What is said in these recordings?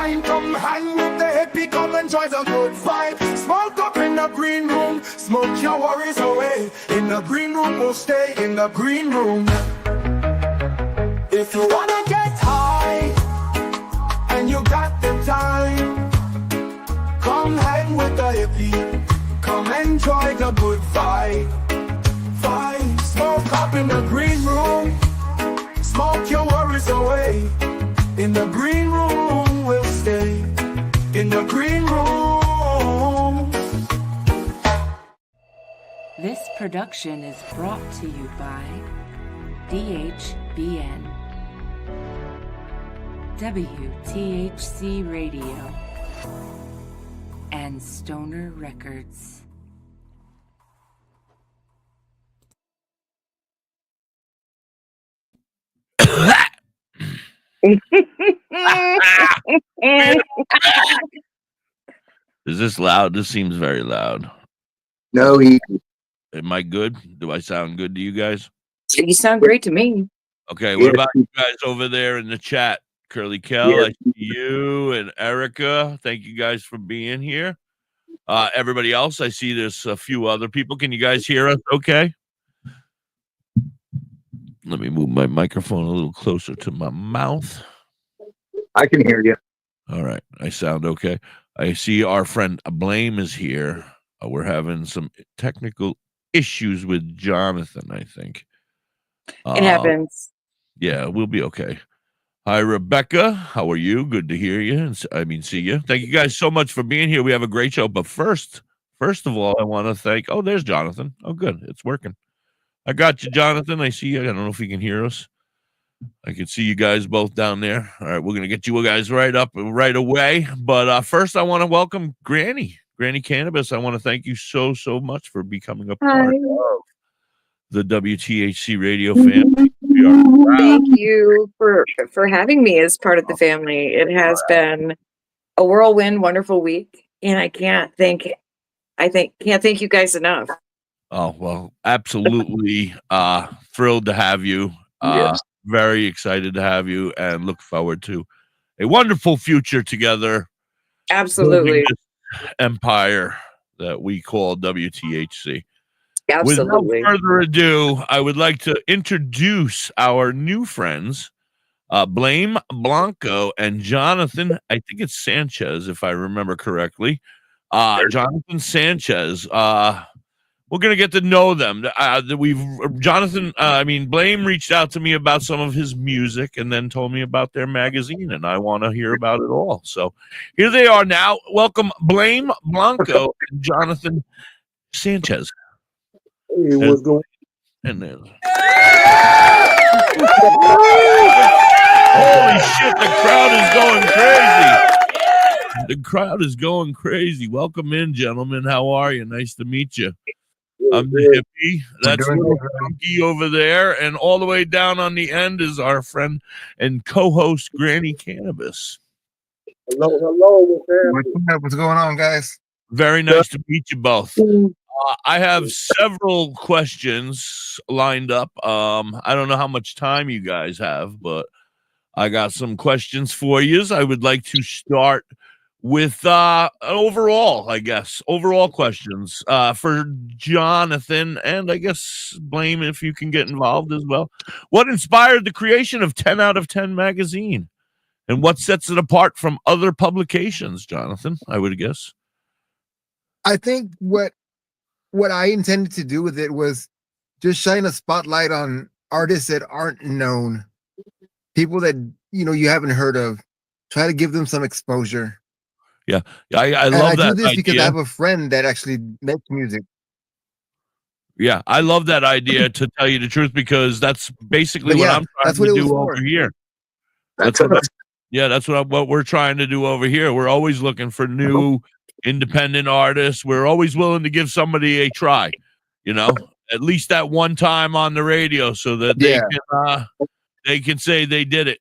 time. Come hang with the hippie, come enjoy the good vibe. Smoke up in the green room, smoke your worries away. In the green room, we'll stay in the green room. If you wanna get high and you got the time, come hang with the hippie, come enjoy the good vibe. Smoke up in the green room, smoke your worries away. In the green room we'll stay, in the green room. This production is brought to you by DHBN, WTHC Radio, and Stoner Records. Is this loud? This seems very loud. No, Am I good? Do I sound good to you guys? You sound great to me. Okay, what about you guys over there in the chat? Curly Kel, I see you and Erica. Thank you guys for being here. Everybody else, I see there's a few other people. Can you guys hear us okay? Let me move my microphone a little closer to my mouth. I can hear you. All right, I sound okay. I see our friend Blame is here. We're having some technical issues with Jonathon, I think. It happens. Yeah, we'll be okay. Hi, Rebecca. How are you? Good to hear you. See you. Thank you guys so much for being here. We have a great show. But first of all, I want to thank... Oh, there's Jonathon. Oh, good. It's working. I got you, Jonathon. I see you. I don't know if you can hear us. I can see you guys both down there. All right, we're going to get you guys right up right away. But first, I want to welcome Granny Cannabis. I want to thank you so much for becoming a part of the WTHC radio family. Thank you for having me as part of the family. It has been a whirlwind, wonderful week, and I can't thank you guys enough. Oh, well, absolutely thrilled to have you. Yes. Very excited to have you and look forward to a wonderful future together. Absolutely. Empire that we call WTHC. Absolutely. Without further ado, I would like to introduce our new friends, Blanco and Jonathon. I think it's Sanchez, if I remember correctly. Jonathon Sanchez. We're gonna get to know them. Blame reached out to me about some of his music and then told me about their magazine, and I want to hear about it all. So here they are now. Welcome, Blame, Blanco, and Jonathon Sanchez. Hey, what's going on? And then, holy shit, the crowd is going crazy. The crowd is going crazy. Welcome in, gentlemen. How are you? Nice to meet you. I'm the hippie. That's little Funky over there. And all the way down on the end is our friend and co-host, Granny Cannabis. Hello. What's going on, guys? Very nice to meet you both. I have several questions lined up. I don't know how much time you guys have, but I got some questions for you. I would like to start with overall questions for Jonathon, and I guess Blame if you can get involved as well. What inspired the creation of 10 out of 10 magazine, and what sets it apart from other publications, Jonathon? I would guess. I think what I intended to do with it was just shine a spotlight on artists that aren't known, people that you haven't heard of. Try to give them some exposure. Yeah, I love that. I do this idea. because I have a friend that actually makes music. Yeah, I love that idea, to tell you the truth, because that's basically what I'm trying to do over here. That's what we're trying to do over here. We're always looking for new independent artists. We're always willing to give somebody a try, at least that one time on the radio, so that they can say they did it,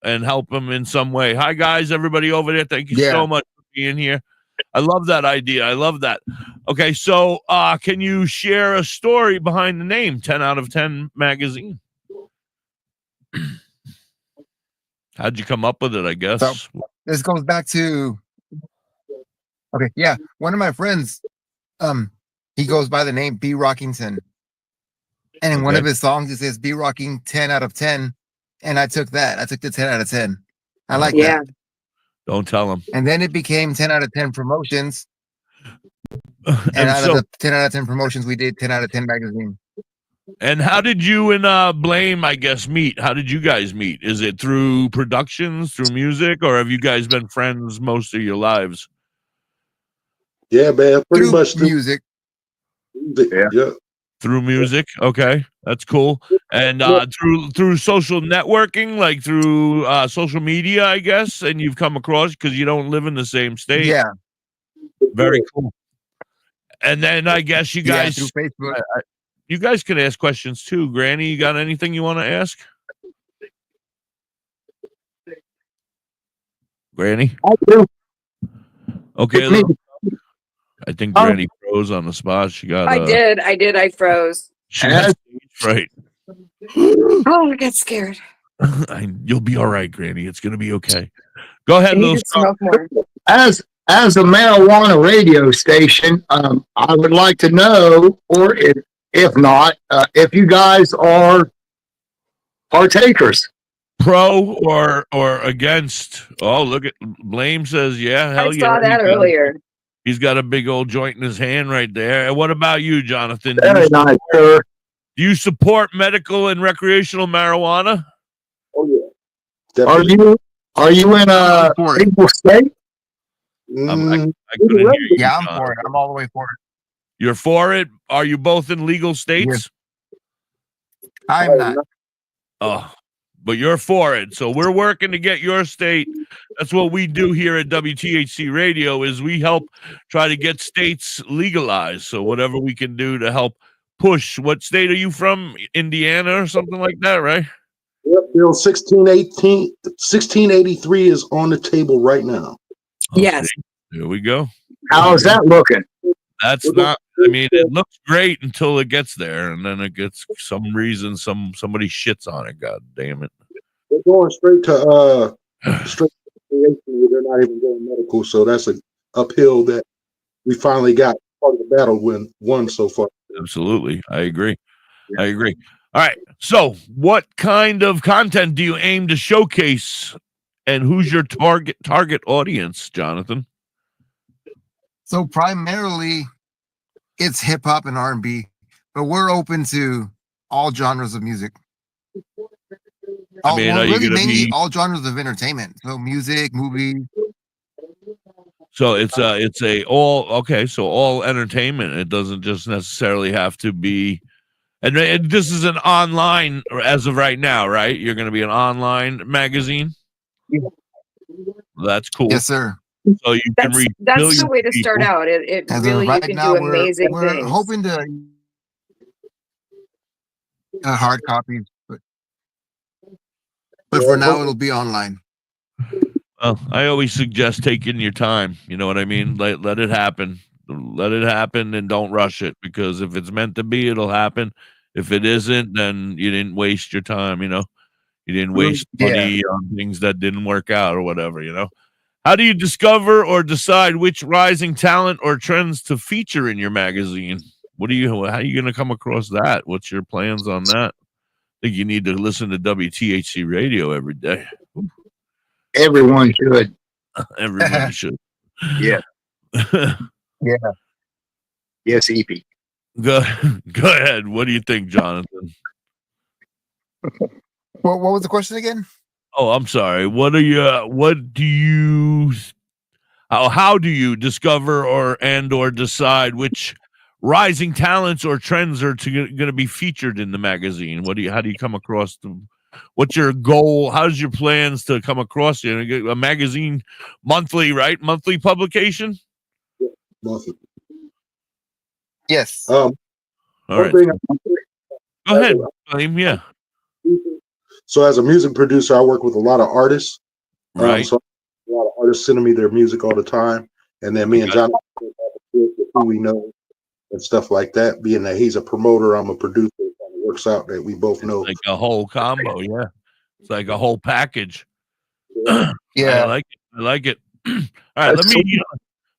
and help them in some way. Hi, guys, everybody over there. Thank you so much for being here. I love that idea. I love that. Okay, so can you share a story behind the name 10 out of 10 magazine? How'd you come up with it, I guess? So, this goes back to, okay, yeah, one of my friends, he goes by the name B Rockington, and in one of his songs it says B Rocking 10 out of 10, and I took that. I took the 10 out of 10. I like that. Don't tell him. And then it became 10 out of 10 promotions. And out of the 10 out of 10 promotions, we did 10 out of 10 magazine. And how did you and Blame, I guess, meet? How did you guys meet? Is it through productions, through music, or have you guys been friends most of your lives? Yeah, man, pretty much through music. Yeah. Through music, okay, that's cool. And through social networking, like through social media, I guess. And you've come across because you don't live in the same state. Yeah, very cool. And then I guess you guys through Facebook. You guys can ask questions too. Granny, you got anything you want to ask? Granny? I do. Okay. I think Granny froze on the spot. She got. I did. I froze. She got stage fright. Oh, I got scared. You'll be all right, Granny. It's gonna be okay. Go ahead, little smoke more. As a marijuana radio station, I would like to know, or if not, if you guys are partakers. Pro or against? Oh, look at Blame says, yeah, hell yeah. I saw that earlier. He's got a big old joint in his hand right there. And what about you, Jonathon? Very nice, sir. Do you support medical and recreational marijuana? Oh yeah. Definitely. Are you in a legal state? I couldn't hear you. Yeah, I'm for it. I'm all the way for it. You're for it? Are you both in legal states? I'm not. Oh, but you're for it. So we're working to get your state. That's what we do here at WTHC Radio is we help try to get states legalized. So whatever we can do to help push. What state are you from? Indiana or something like that, right? Yep, Bill 1683 is on the table right now. Yes. There we go. How's that looking? That's not, I mean, it looks great until it gets there, and then it gets some reason somebody shits on it. God damn it. They're going straight to recreation. They're not even going medical, so that's an uphill that we finally got part of the battle won so far. Absolutely. I agree. All right. So what kind of content do you aim to showcase, and who's your target audience, Jonathon? So primarily it's hip hop and R&B, but we're open to all genres of music. I mean, mainly all genres of entertainment. So music, movies. So it's all entertainment. It doesn't just necessarily have to be, and this is an online as of right now, right? You're going to be an online magazine. Yeah. That's cool. Yes, sir. So you can read. That's the way to start out. It really you can do amazing we're things. Hoping to hard copies, but for now it'll be online. Well, I always suggest taking your time. You know what I mean? Let it happen. Let it happen and don't rush it, because if it's meant to be, it'll happen. If it isn't, then you didn't waste your time. You know, you didn't waste money on things that didn't work out or whatever. You know. How do you discover or decide which rising talent or trends to feature in your magazine? How are you going to come across that? What's your plans on that? I think you need to listen to WTHC Radio every day. Everyone should. Everybody should. Yeah. Yeah. Yes, EP. Go ahead. What do you think, Jonathon? What was the question again? Oh, I'm sorry. How do you discover or decide which rising talents or trends are going to be featured in the magazine? How do you come across them? What's your goal? How's your plans to come across it? A magazine monthly, right? Monthly publication? Yeah, monthly. Yes. All right. Go ahead. Yeah. So as a music producer, I work with a lot of artists. Right. So a lot of artists sending me their music all the time. And then me and Johnathan, who we know and stuff like that. Being that he's a promoter, I'm a producer. It kind of works out that we both know. Like a whole combo, yeah. It's like a whole package. Yeah. I like it. I like it. All right,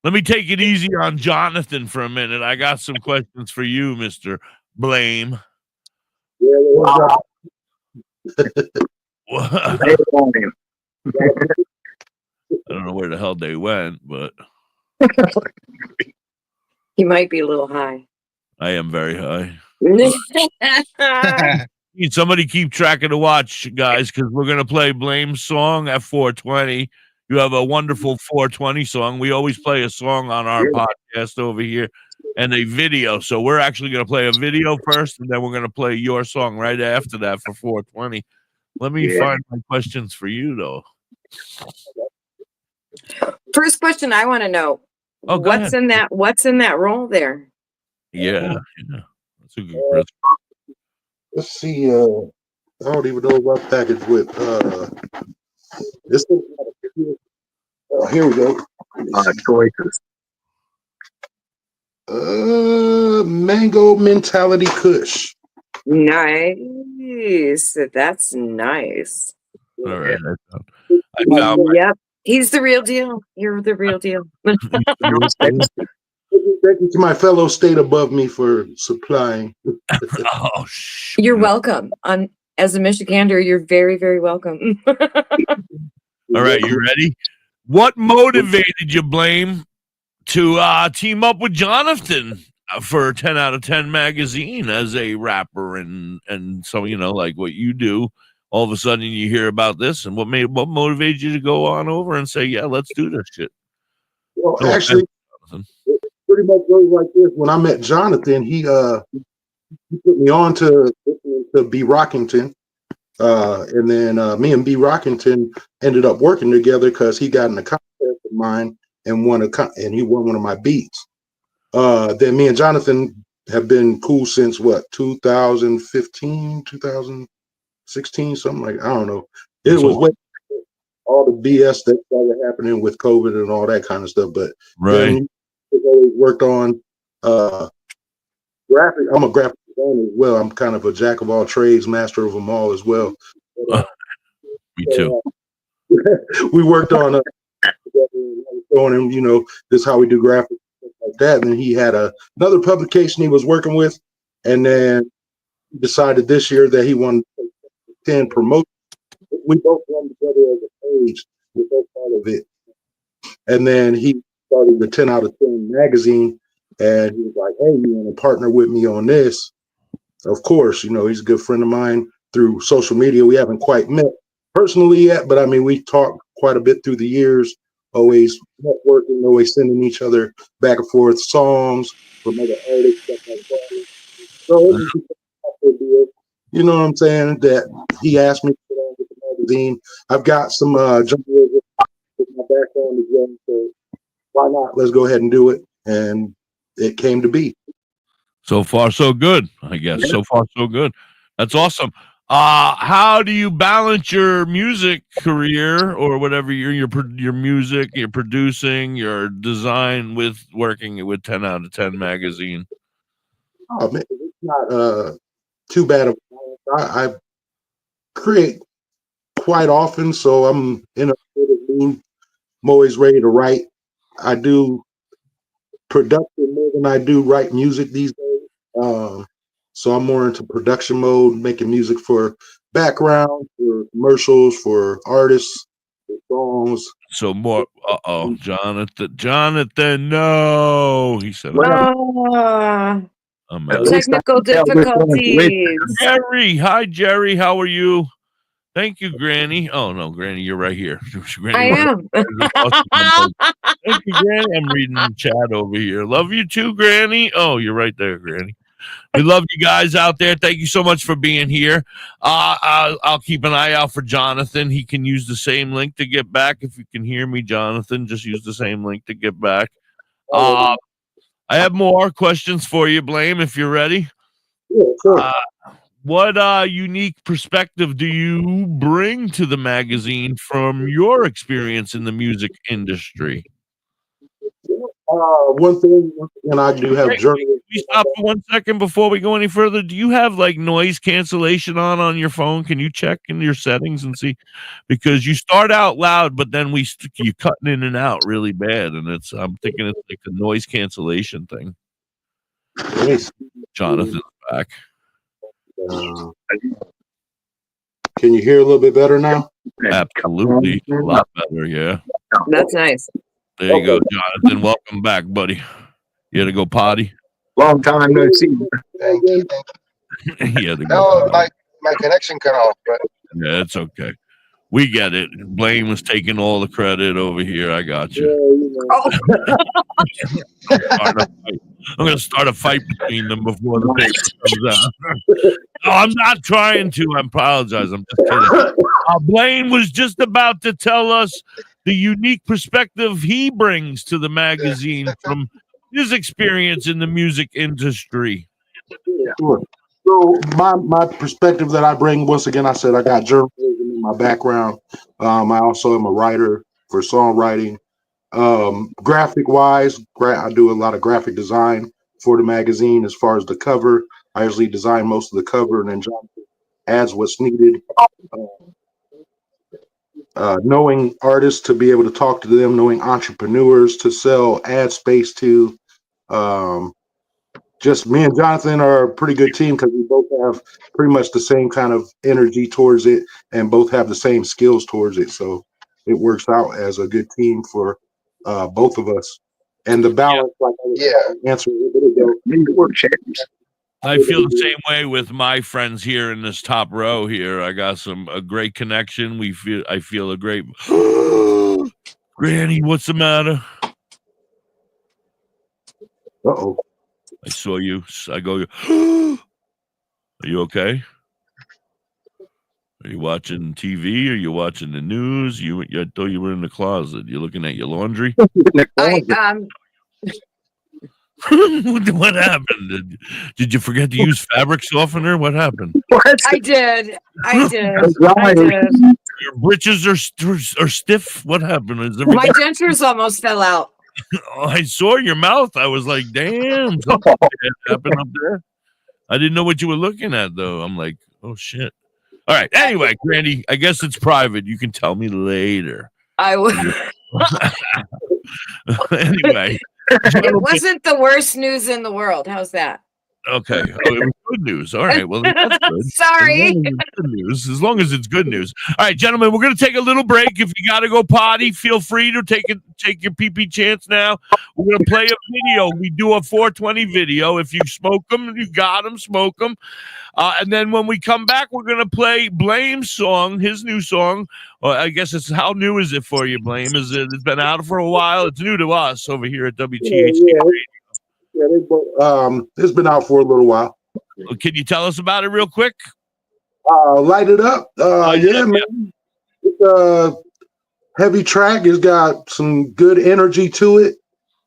let me take it easy on Jonathon for a minute. I got some questions for you, Mr. Blame. Wow. I don't know where the hell they went, but He might be a little high. I am very high. Need somebody keep track of the watch, guys, because we're gonna play Blame's song at 4:20. You have a wonderful 4:20 song. We always play a song on our podcast over here and a video. So we're actually gonna play a video first, and then we're gonna play your song right after that for 4:20. Let me find my questions for you though. First question I want to know. Oh, what's in that roll there? Yeah. That's a good question. Let's see. I don't even know what package with. This thing. Here we go. Choices. Mango Mentality Kush. Nice. That's nice. All right. I found Yep. He's the real deal. You're the real deal. Thank you to my fellow state above me for supplying. Oh, shit. You're welcome. As a Michigander, you're very, very welcome. All right, you ready? What motivated you, Blame, to team up with Jonathon for 10 out of 10 magazine as a rapper and so, you know, like what you do, all of a sudden you hear about this, and what motivated you to go on over and say, yeah, let's do this shit? Well, actually, it pretty much goes like this. When I met Jonathon, he put me on to B. Rockington. And then me and B. Rockington ended up working together because he got in a contest of mine and he won one of my beats. Then me and Jonathon have been cool since 2015, 2016, something like, I don't know. It was way all the BS that started happening with COVID and all that kind of stuff. But then he always worked on graphic. I'm a graphic designer as well. I'm kind of a jack of all trades, master of them all as well. Me too. We worked on showing him, you know, this is how we do graphics like that. And then he had another publication he was working with, and then he decided this year that he wanted to 10 promote. We both run together as a page. We're both part of it. And then he started the 10 out of 10 magazine, and he was like, hey, you want to partner with me on this? Of course, you know, he's a good friend of mine through social media. We haven't quite met personally yet, but I mean, we talked quite a bit through the years, always networking, always sending each other back and forth songs from other artists, stuff like that. So it was a deal. You know what I'm saying? That he asked me to put on with the magazine. I've got some journalism with my background as well, so why not? Let's go ahead and do it. And it came to be. So far, so good, I guess. So far, so good. That's awesome. How do you balance your music career or whatever your music, your producing, your design with working with 10 out of 10 magazine? Oh man, it's not too bad of a balance. I create quite often, so I'm in a good mood. I'm always ready to write. I do production more than I do write music these days. So I'm more into production mode, making music for background, for commercials, for artists, for songs. So more, Jonathon, no, he said. Technical difficulties. Jerry, hi Jerry, how are you? Thank you, Granny. Oh no, Granny, you're right here. Granny, I am. Thank you, Granny. I'm reading the chat over here. Love you too, Granny. Oh, you're right there, Granny. We love you guys out there. Thank you so much for being here. I'll keep an eye out for Jonathon. He can use the same link to get back. If you can hear me, Jonathon, just use the same link to get back. I have more questions for you, Blame, if you're ready. Yeah, sure. What unique perspective do you bring to the magazine from your experience in the music industry? One thing, and I do have journalism. Can we stop for 1 second before we go any further? Do you have like noise cancellation on your phone? Can you check in your settings and see? Because you start out loud, but then you cutting in and out really bad, and I'm thinking it's like a noise cancellation thing. Jonathan's back. Can you hear a little bit better now? Absolutely, a lot better. Yeah, That's nice. there you go, Jonathon. Welcome back, buddy. You had to go potty. Long time no see. Thank you. You had to go potty. My connection cut off, but Yeah, it's okay. We get it. Blaine was taking all the credit over here. I got you. Oh. I'm going to start a fight between them before the paper comes out. No, I'm not trying to. I apologize. I'm just kidding. Blaine was just about to tell us the unique perspective he brings to the magazine from his experience in the music industry. Sure. So my perspective that I bring, once again, I said I got journalism in my background. I also am a writer for songwriting. Graphic wise, I do a lot of graphic design for the magazine. As far as the cover, I usually design most of the cover, and then Johnathan adds what's needed. Knowing artists to be able to talk to them, knowing entrepreneurs to sell ad space to. Just me and Jonathon are a pretty good team because we both have pretty much the same kind of energy towards it and both have the same skills towards it. So it works out as a good team for both of us. And the balance, answer a bit ago. I feel the same way with my friends here in this top row here. I got a great connection. I feel a great Granny, what's the matter? Uh-oh. I saw you. I go, are you okay? Are you watching TV? Are you watching the news? I thought you were in the closet. You're looking at your laundry? What happened? Did you forget to use fabric softener? What happened? I did. Your britches are stiff? What happened? My dentures almost fell out. I saw your mouth. I was like, damn, something happened up there. I didn't know what you were looking at, though. I'm like, oh, shit. All right. Anyway, Granny, I guess it's private. You can tell me later. I will. Anyway. It wasn't the worst news in the world. How's that? Okay. Oh, it was good news. All right. Well, that's good. Sorry. As long as it's good news. All right, gentlemen, we're going to take a little break. If you got to go potty, feel free to take your pee-pee chance now. We're going to play a video. We do a 420 video. If you smoke them, you got them, smoke them. And then when we come back, we're going to play Blame's song, his new song. I guess it's how new is it for you, Blame? It's been out for a while. It's new to us over here at WTHC. Yeah, it's been out for a little while. Can you tell us about it real quick? Light It Up. Man. It's a heavy track. It's got some good energy to it.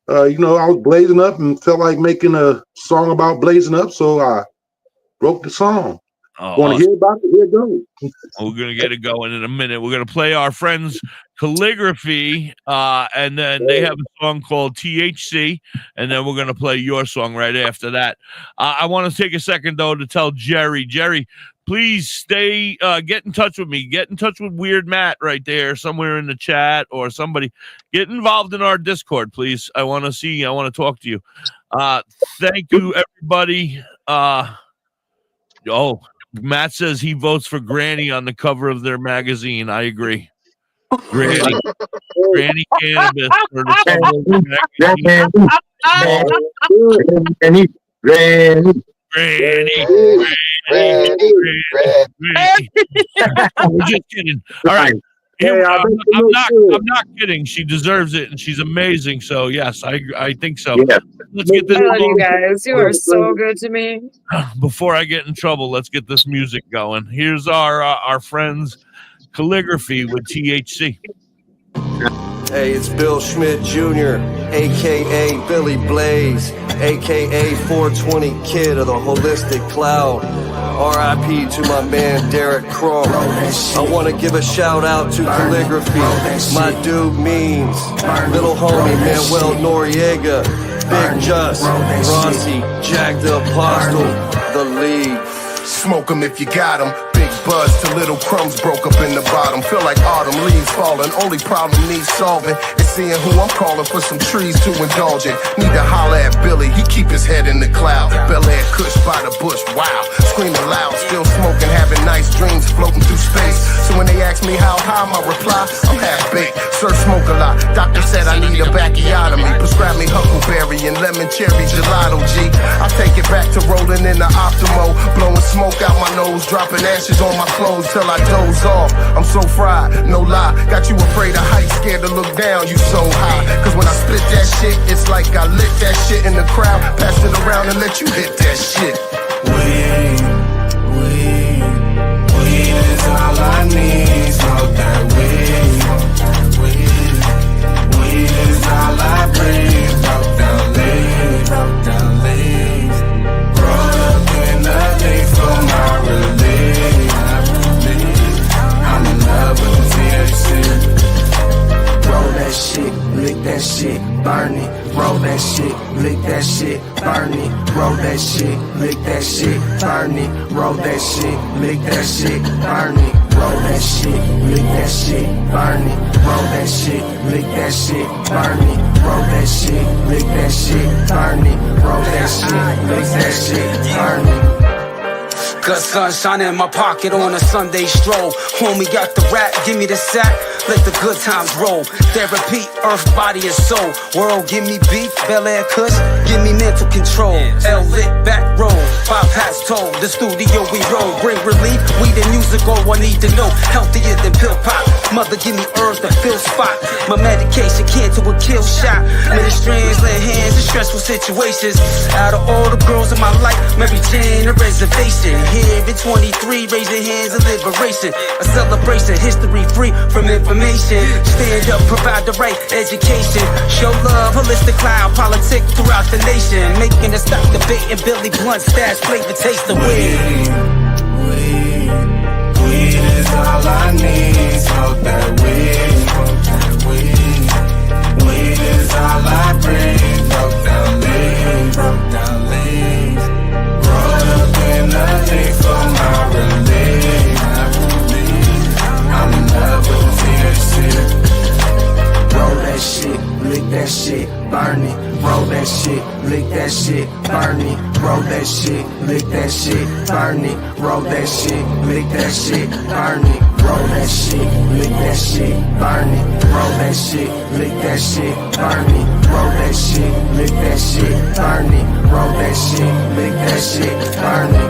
I was blazing up and felt like making a song about blazing up, so I wrote the song. Want to hear about it? Here it goes. We're going to get it going in a minute. We're going to play our friends Calligraphy, and then they have a song called THC, and then we're going to play your song right after that. I want to take a second, though, to tell Jerry, please stay, get in touch with me. Get in touch with Weird Matt right there, somewhere in the chat, or somebody. Get involved in our Discord, please. I want to talk to you. Thank you, everybody. Matt says he votes for Granny on the cover of their magazine. I agree. Granny Cannabis for the cover of the magazine. Granny. We're just kidding. All right. I'm not kidding. She deserves it, and she's amazing. So yes, I think so. Yeah. Let's get this. I love you guys. You are so good to me. Before I get in trouble, let's get this music going. Here's our friends Calligraphy with THC. Hey, it's Bill Schmidt Jr. aka Billy Blaze, aka 420 Kid of the Holistic Cloud. R.I.P. to my man Derek Crow. I want to give a shout out to Calligraphy, my dude Means, little homie Manuel Noriega, Big Just, Rossi, Jack the Apostle, The League. Smoke 'em if you got 'em. Big buzz till little crumbs broke up in the bottom. Feel like autumn leaves falling. Only problem needs solving is seeing who I'm calling for some trees to indulge in. Need to holler at Billy, he keep his head in the cloud. Bel Air Kush by the bush, wow. Screaming loud, still smoking, having nice dreams floating through space. So when they ask me how high, my reply, I'm half baked. Sir, smoke a lot. Doctor said I need a bacchiotomy. Prescribe me huckleberry and lemon cherry gelato, G. I take it back to rolling in the Optimo, blowing smoke out my nose, dropping ashes on my clothes till I doze off. I'm so fried, no lie. Got you afraid of heights, scared to look down, you so high. Cause when I split that shit, it's like I lit that shit in the crowd, passed it around and let you hit that shit. Weed is all I need. Smoke that weed. Weed is all I breathe. Broke down leaves. Roll up in the leaf for my relief. I'm in love with the THC. Roll that shit, lick that shit, burn it. Roll that shit, lick that shit, burn it. Roll that shit, lick that shit, burn it. Roll that shit, lick that shit, burn it. Roll that shit, lick that shit, burn it. Roll that shit, lick that shit, burn it. Roll that shit, lick that shit, burn it. Roll that shit, lick that shit, burn it. Good sunshine in my pocket on a Sunday stroll. Homie got the rap, give me the sack, let the good times roll. Therapy, earth, body, and soul. World, give me beef, Bel Air Kush, give me mental control. L lit, back roll, 5 hats told. The studio we roll, bring relief. We the musical, I need to know. Healthier than pill pop. Mother, give me herbs to fill spot. My medication can't do a kill shot. Many strands, lay hands in stressful situations. Out of all the girls in my life, Mary Jane, a reservation. Here at 23, raising hands of liberation. A celebration, history free from information. Stand up, provide the right education. Show love, holistic cloud, politic throughout the nation. Making a stop debating Billy Blunt, stash, flavor, taste the weed. Weed is all I need. Smoke that weed. Weed is all I breathe. Broke down leaves. Roll up in the leaf for my relief. I'm in love with the THC. Roll that shit, lick that shit, burn it. Roll that shit, lick that shit, burn it. Roll that shit, lick that shit, burn it. Roll that shit, lick that shit, burn it. Roll that shit, lick that shit, burn it. Roll that shit, lick that shit, burn it. Roll that shit, lick that shit, burn it. Roll that shit, lick that shit, burn it.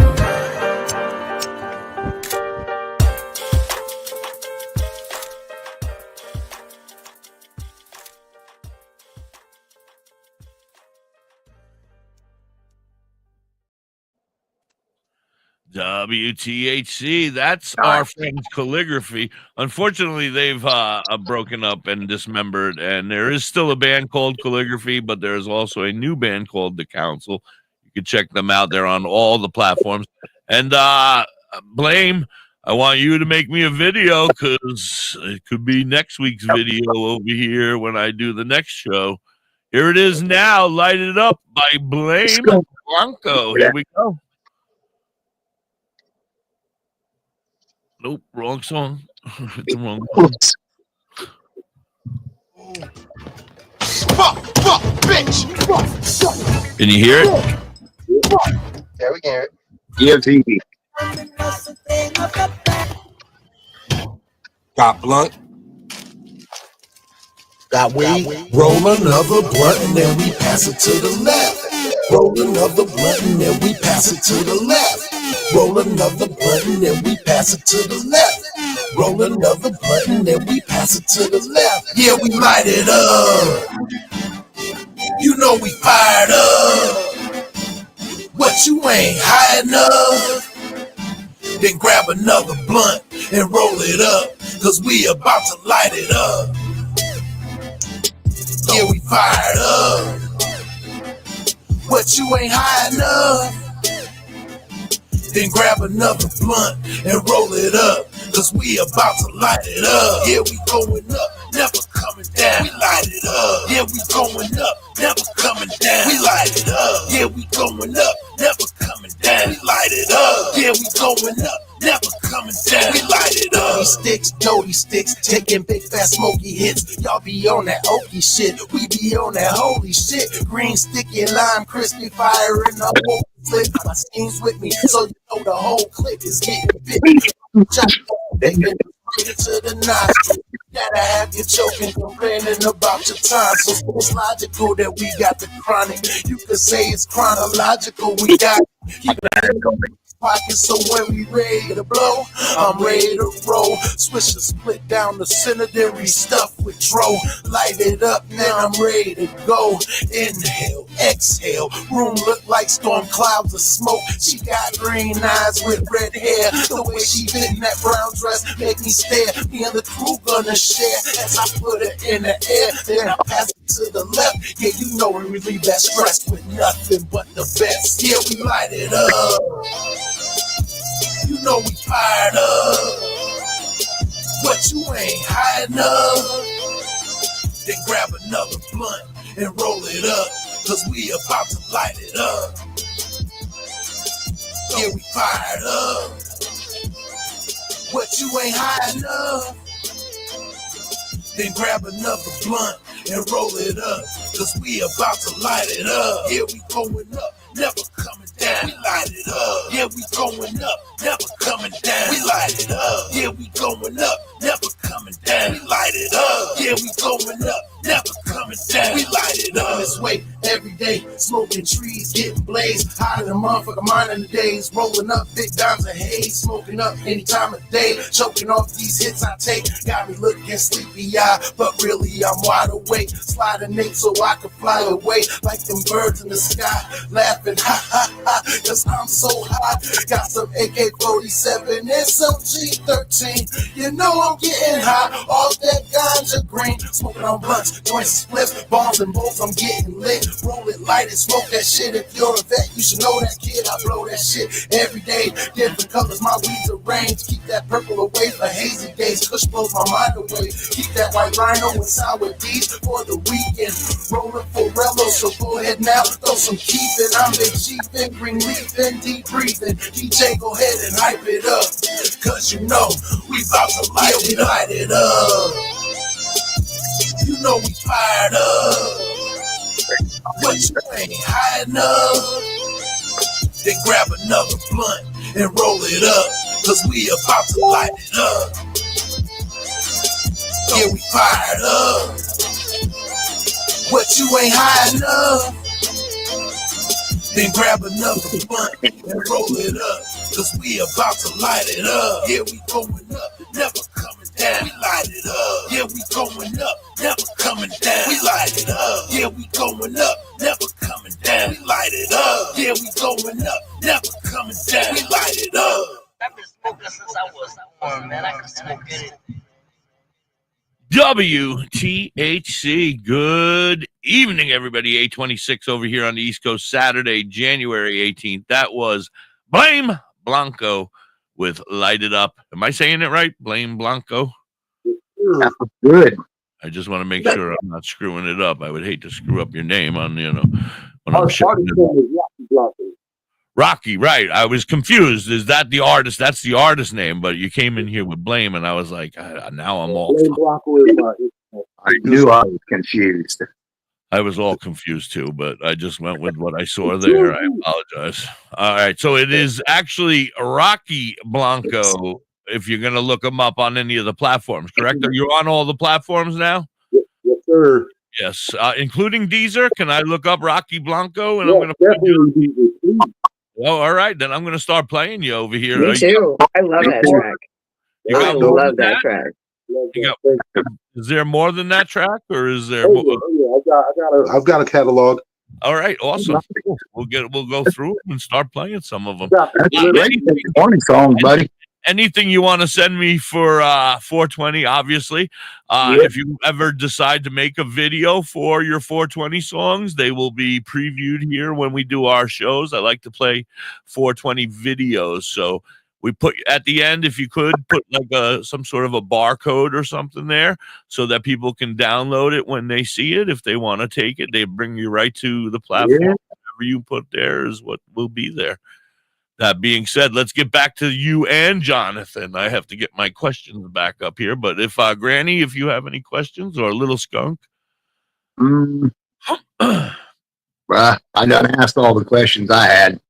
WTHC, that's our friend's Calligraphy. Unfortunately, they've broken up and dismembered, and there is still a band called Calligraphy, but there's also a new band called The Council. You can check them out. They're on all the platforms. And Blame, I want you to make me a video because it could be next week's video over here when I do the next show. Here it is now, Light It Up by Blame Blanco. Here we go. Nope, wrong song. It's the wrong one. Fuck, bitch. Can you hear it? Yeah, we can hear it. EFTV. Got blunt. Got weed. Roll another blunt and then we pass it to the left. Roll another blunt and then we pass it to the left. Roll another blunt and then we pass it to the left. Roll another blunt and then we pass it to the left. Yeah, we light it up. You know we fired up. What, you ain't high enough? Then grab another blunt and roll it up, cause we about to light it up. Yeah, we fired up. But you ain't high enough. Then grab another blunt and roll it up, cause we about to light it up. Yeah, we going up, never coming down. We light it up. Yeah, we going up, never coming down. We light it up. Yeah, we going up, never coming down. We light it up. Yeah, we going up, never coming down. We light it up. Dirty sticks, taking big fat smoky hits. Y'all be on that oaky shit. We be on that holy shit. Green sticky lime, crispy fire in the whole clip. My schemes with me, so you know the whole clip is getting big. They been to the nostril. Gotta have you choking, complaining about your time. So it's logical that we got the chronic. You could say it's chronological. We got keep it pocket, so when we ready to blow, I'm ready to roll. Switch the split down the center, then restuff with dro. Light it up, now I'm ready to go. Inhale, exhale, room look like storm clouds of smoke. She got green eyes with red hair. The way she fit in that brown dress make me stare. Me and the crew gonna share as I put it in the air. Then I pass it to the left. Yeah, you know we relieve that stress with nothing but the best. Yeah, we light it up. You know we fired up, but you ain't high enough. Then grab another blunt and roll it up, cause we about to light it up. Yeah, we fired up, but you ain't high enough. Then grab another blunt and roll it up, cause we about to light it up. Yeah, we going up, never coming down. We light it up. Yeah, we going up, never coming down. We light it up. Yeah, we going up, never coming down. We light it up. Yeah, we going up, never coming down. We light it up. This way every day, smoking trees, getting blazed. Hotter than motherfucker mine in the days. Rolling up big dimes of haze, smoking up any time of day. Choking off these hits I take. Got me looking sleepy-eyed, but really I'm wide awake. Sliding Nate so I can fly away like them birds in the sky. Laughing, ha ha ha, cause I'm so hot. Got some AK-47 and some G13. You know I'm getting high off that ganja green. Smoking on blunts, joints, spliffs, bombs and bowls, I'm getting lit. Roll it, light it, smoke that shit. If you're a vet, you should know that kid. I blow that shit every day. Different colors, my weeds arranged. Keep that purple away for hazy days. Kush blows my mind away. Keep that white rhino and sour D's for the weekend. Rolling Forello, so go ahead now. Throw some keep in. I'm Big Chief and green leaf and deep breathing. DJ, go ahead and hype it up, cause you know we about to light it up. You know we fired up, but you ain't high enough. Then grab another blunt and roll it up, cause we about to light it up. Yeah, we fired up, but you ain't high enough. Then grab another blunt and roll it up, cause we about to light it up. Yeah, we going up, never coming down. We light it up. Yeah, we going up, never coming down. We light it up. Yeah, we going up, never coming down. We light it up. Yeah, we going up, never coming down. We light it up. I've been smoking since I was born, man. I can smoke anything. WTHC. Good evening, everybody. 8:26 over here on the East Coast, Saturday, January 18th. That was Blame Blanco with Light It Up. Am I saying it right? Blame Blanco? That was good. I just want to make sure I'm not screwing it up. I would hate to screw up your name on, when I'm shipping it. Rocky, right. I was confused. Is that the artist? That's the artist name, but you came in here with Blame, and I was like, now I'm all... I knew I was confused. I was all confused too, but I just went with what I saw there. I apologize. All right. So it is actually Rocky Blanco, if you're going to look him up on any of the platforms, correct? Are you on all the platforms now? Yes, sir. Yes, including Deezer. Can I look up Rocky Blanco? And yeah, I'm going to definitely. Oh, all right. Then I'm going to start playing you over here. Me too. I love that track. I love that track. Is there more than that track, or is there? I've got a catalog. All right, awesome. We'll go through and start playing some of them. That's a great morning song, buddy. anything you want to send me for 420, obviously. If you ever decide to make a video for your 420 songs, they will be previewed here when we do our shows. I like to play 420 videos, so we put at the end, if you could put like some sort of a barcode or something there so that people can download it when they see it. If they want to take it, they bring you right to the platform. Whatever you put there is what will be there. That being said, let's get back to you and Jonathon. I have to get my questions back up here. But if Granny, if you have any questions, or Little Skunk. I done asked all the questions I had.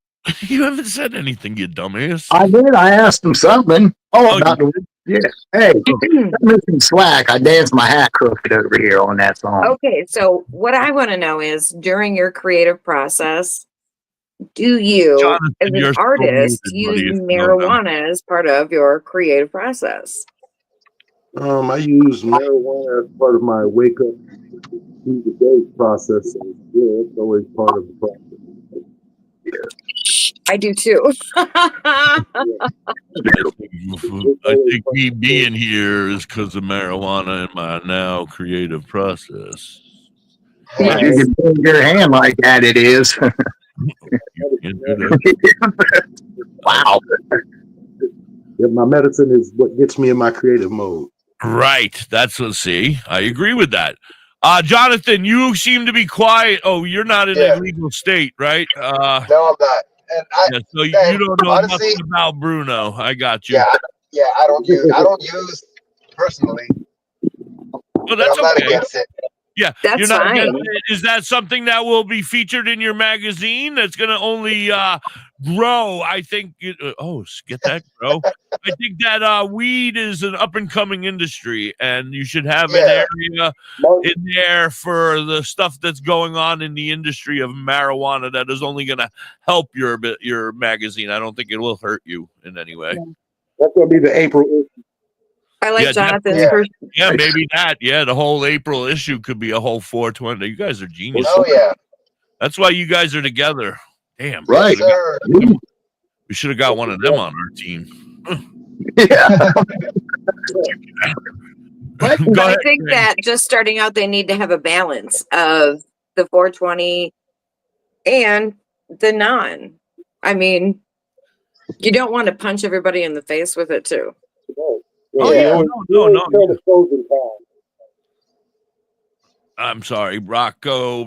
You haven't said anything, you dumbass. I did. I asked him something. Yeah. Hey, I'm missing slack. I danced my hat crooked over here on that song. Okay, so what I want to know is, during your creative process, do you, Jonathon, as an artist, use marijuana as part of your creative process? I use marijuana as part of my wake up through the day process. So, yeah, it's always part of the process. I do too. I think me being here is because of marijuana in my now creative process. Yes. You can bend your hand like that, it is. Wow. Yeah, my medicine is what gets me in my creative mode. Right. That's what, see, I agree with that. Jonathon, you seem to be quiet. Oh, you're not in a legal state, right? No, I'm not. And so you don't know honestly, nothing about Bruno. I got you. Yeah, I don't use personally. Well, that's I'm not against it. Yeah, that's fine. Is that something that will be featured in your magazine? That's going to only grow. I think. Get that, bro. I think that weed is an up and coming industry, and you should have an area in there for the stuff that's going on in the industry of marijuana. That is only going to help your magazine. I don't think it will hurt you in any way. That's going to be the April issue. I like Jonathon's first. Yeah, maybe that. Yeah, the whole April issue could be a whole 420. You guys are geniuses. Oh yeah, that's why you guys are together. Damn, right? We should have got one of them on our team. Yeah. But I think that just starting out, they need to have a balance of the 420 and the non. I mean, you don't want to punch everybody in the face with it too. No. I'm sorry, Rock. Your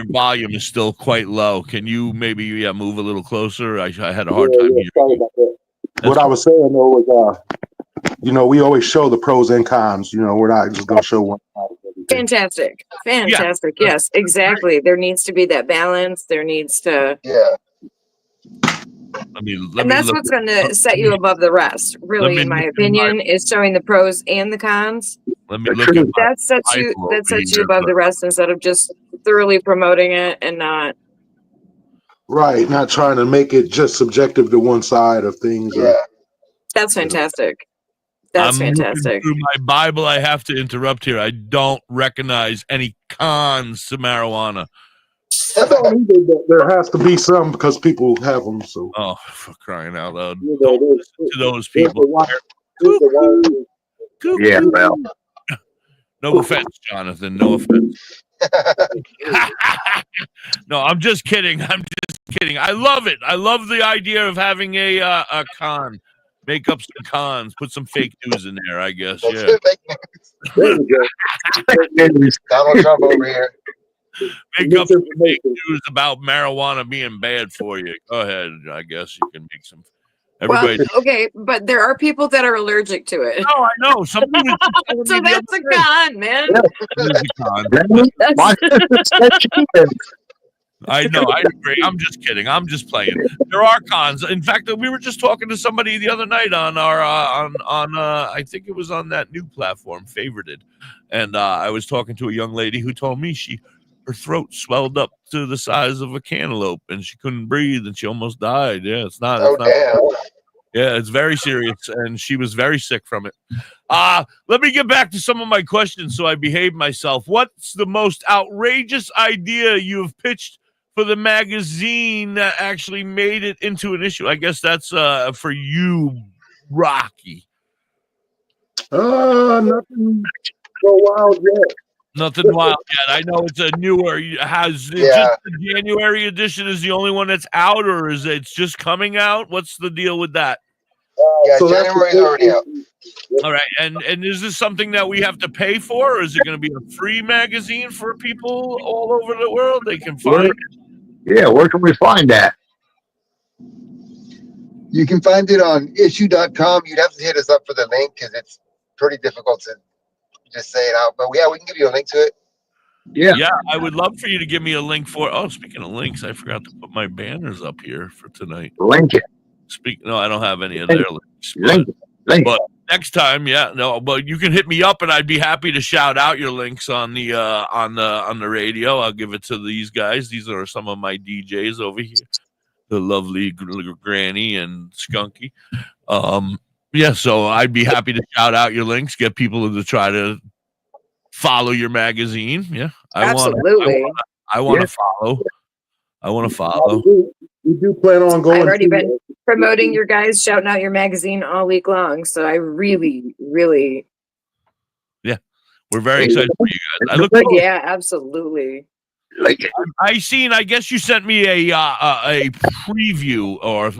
volume is still quite low. Can you maybe move a little closer? I had a hard time hearing. Sorry about that. What I was saying though was, we always show the pros and cons. We're not just going to show one side of everything. Fantastic. Yes, exactly. There needs to be that balance. There needs to. Yeah. And that's what's going to set you above the rest, really, in my opinion, is showing the pros and the cons. Let me look at that sets you above the rest instead of just thoroughly promoting it and not. Right, not trying to make it just subjective to one side of things. Yeah, that's fantastic. That's fantastic. Through my Bible, I have to interrupt here. I don't recognize any cons to marijuana. There has to be some because people have them. So, for crying out loud! Don't listen to those people. Yeah, well. No offense, Jonathon. No offense. No, I'm just kidding. I love it. I love the idea of having a con. Make up some cons. Put some fake news in there, I guess. Yeah. Donald Trump over here. Make up some fake news about marijuana being bad for you. Go ahead. I guess you can make some. Well, okay, but there are people that are allergic to it. No, I know. So that's a con, man. I know. I agree. I'm just kidding. I'm just playing. There are cons. In fact, we were just talking to somebody the other night on our I think it was on that new platform, Favorited, and I was talking to a young lady who told me her throat swelled up to the size of a cantaloupe and she couldn't breathe and she almost died. Yeah, it's not. Yeah, it's very serious and she was very sick from it. Let me get back to some of my questions so I behave myself. What's the most outrageous idea you have pitched for the magazine that actually made it into an issue? I guess that's for you, Rocky. Nothing so wild yet. Nothing wild yet. I know it's a newer. Has it just the January edition is the only one that's out, or is it's just coming out? What's the deal with that? So January's already out. All right, and is this something that we have to pay for, or is it going to be a free magazine for people all over the world? They can find it. Yeah, where can we find that? You can find it on issue.com. You'd have to hit us up for the link because it's pretty difficult to just say it out. But yeah, we can give you a link to it. Yeah, I would love for you to give me a link for. Oh, speaking of links, I forgot to put my banners up here for tonight. Link it. No, I don't have any of their links. But next time, but you can hit me up, and I'd be happy to shout out your links on the radio. I'll give it to these guys. These are some of my DJs over here, the lovely Granny and Skunky. So I'd be happy to shout out your links, get people to try to follow your magazine. Yeah, I want to follow. I want to follow. We do plan on going. I've already been promoting your guys, shouting out your magazine all week long. So I really, really. Yeah, we're very excited for you guys. I look. Yeah, absolutely. I guess you sent me a preview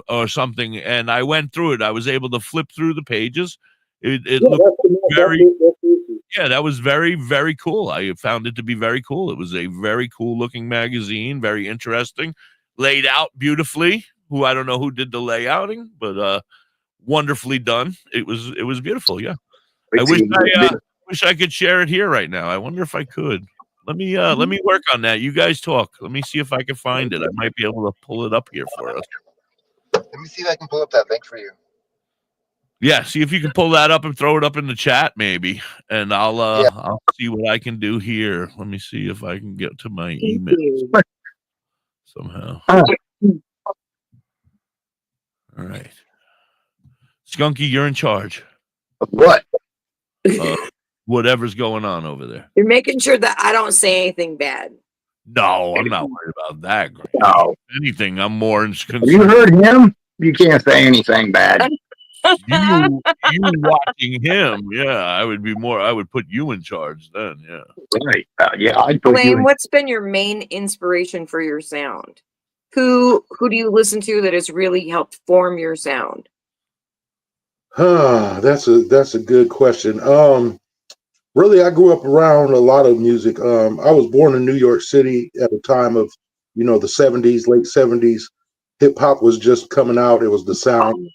or something, and I went through it. I was able to flip through the pages. It looked very. Yeah, that was very, very cool. I found it to be very cool. It was a very cool looking magazine, very interesting, laid out beautifully. I don't know who did the layouting, but wonderfully done. It was beautiful. Yeah, I wish I could share it here right now. I wonder if I could. Let me work on that. You guys talk. Let me see if I can find it. I might be able to pull it up here for us. Let me see if I can pull up that link for you. Yeah, see if you can pull that up and throw it up in the chat, maybe, and I'll see what I can do here. Let me see if I can get to my email somehow. All right, Skunky, you're in charge. What? Whatever's going on over there. You're making sure that I don't say anything bad. No, I'm not worried about that. No. If anything, I'm more concerned. You heard him? You can't say anything bad. You watching him, I would put you in charge then, yeah. Right. I'd put Blaine, what's been your main inspiration for your sound? Who do you listen to that has really helped form your sound? That's a good question. Really, I grew up around a lot of music. I was born in New York City at the time of, the 70s, late 70s. Hip hop was just coming out. It was the sound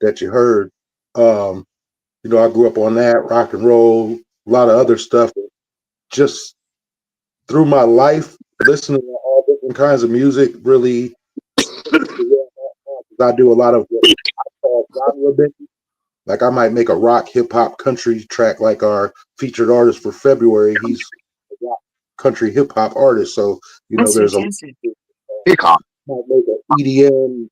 that you heard. I grew up on that, rock and roll, a lot of other stuff. Just through my life, listening to all different kinds of music, really, I do a lot of what I call genre bending. Like I might make a rock, hip hop, country track. Like our featured artist for February, he's a rock, country, hip hop artist. So there's fantastic. Might make an EDM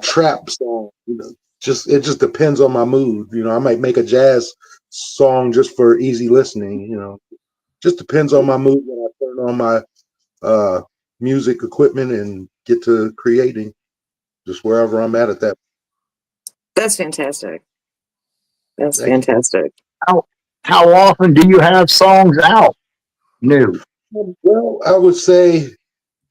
trap song. It just depends on my mood. I might make a jazz song just for easy listening. Just depends on my mood when I turn on my music equipment and get to creating. Just wherever I'm at that. That's fantastic. That's fantastic. How often do you have songs out new? Well, I would say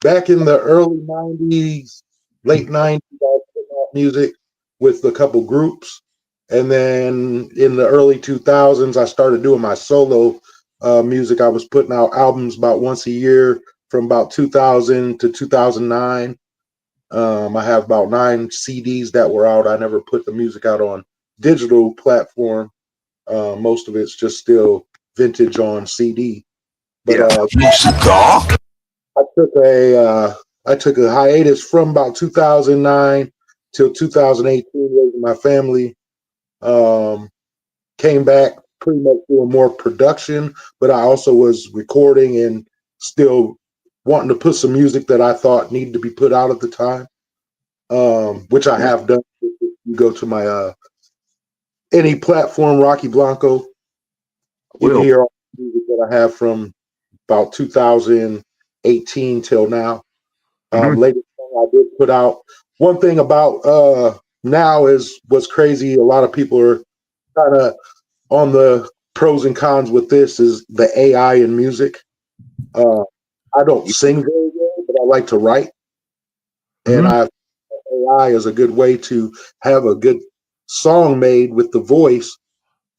back in the early 90s, late 90s, I was putting out music with a couple groups. And then in the early 2000s, I started doing my solo music. I was putting out albums about once a year from about 2000 to 2009. I have about 9 CDs that were out. I never put the music out on digital platform. Most of it's just still vintage on CD. But I took a hiatus from about 2009 till 2018, raising my family. Came back pretty much doing more production, but I also was recording and still wanting to put some music that I thought needed to be put out at the time, which I have done. You go to my any platform, Rocky Blanco, you can hear all the music that I have from about 2000 2018 till now. Latest song I did put out. One thing about now is what's crazy. A lot of people are kind of on the pros and cons with this is the AI in music. I don't sing very well, but I like to write, and AI is a good way to have a good song made with the voice,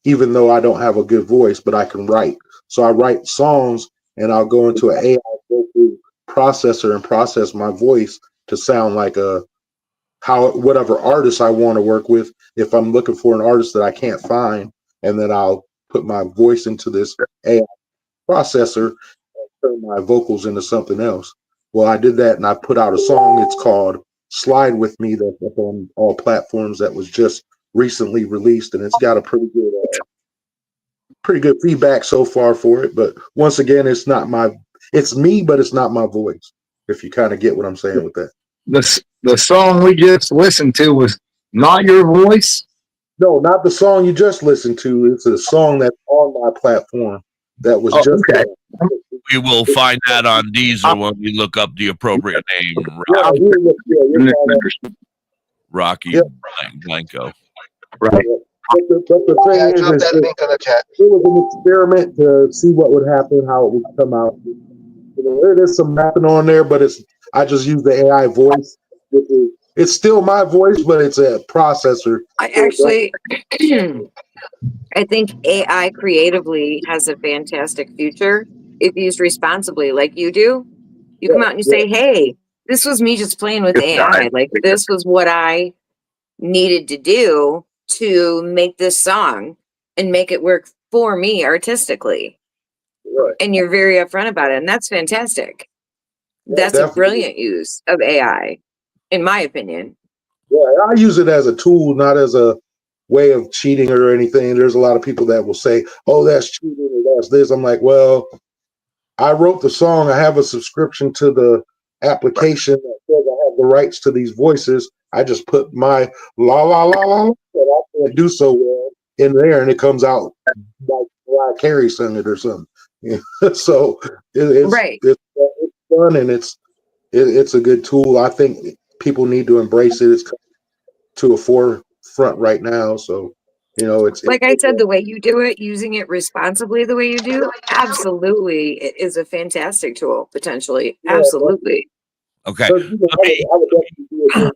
even though I don't have a good voice, but I can write. So I write songs, and I'll go into an AI vocal processor and process my voice to sound like whatever artist I want to work with. If I'm looking for an artist that I can't find, and then I'll put my voice into this AI processor and turn my vocals into something else. Well, I did that, and I put out a song. It's called "Slide with Me." That's up on all platforms. That was just recently released, and it's got a pretty good feedback so far for it. But once again, it's me, but it's not my voice. If you kind of get what I'm saying with that. The song we just listened to was not your voice? No, not the song you just listened to. It's a song that's on my platform that was just. Okay. We will find that on Deezer when we look up the appropriate name. Rocky Blanco. Right. But the thing is, it was an experiment to see what would happen, how it would come out. There's some rapping on there, but I just use the AI voice. It's still my voice, but it's a processor. I actually, I think AI creatively has a fantastic future if used responsibly, like you do. You come out and you say, "Hey, this was me just playing with AI. Like this was what I needed to do to make this song and make it work for me artistically." Right. And you're very upfront about it, and that's fantastic. That's a brilliant use of AI, in my opinion. Yeah, I use it as a tool, not as a way of cheating or anything. There's a lot of people that will say, "Oh, that's cheating," or "That's this." I'm like, well, I wrote the song. I have a subscription to the application that says I have the rights to these voices. I just put my la la la la that I can't do so well in there, and it comes out like Mariah Carey sung it or something. So it's fun, and it's a good tool. I think people need to embrace it. It's to a forefront right now. So, it's like I said, the way you do it, using it responsibly the way you do, absolutely, it is a fantastic tool, potentially. Absolutely. Okay. I would definitely do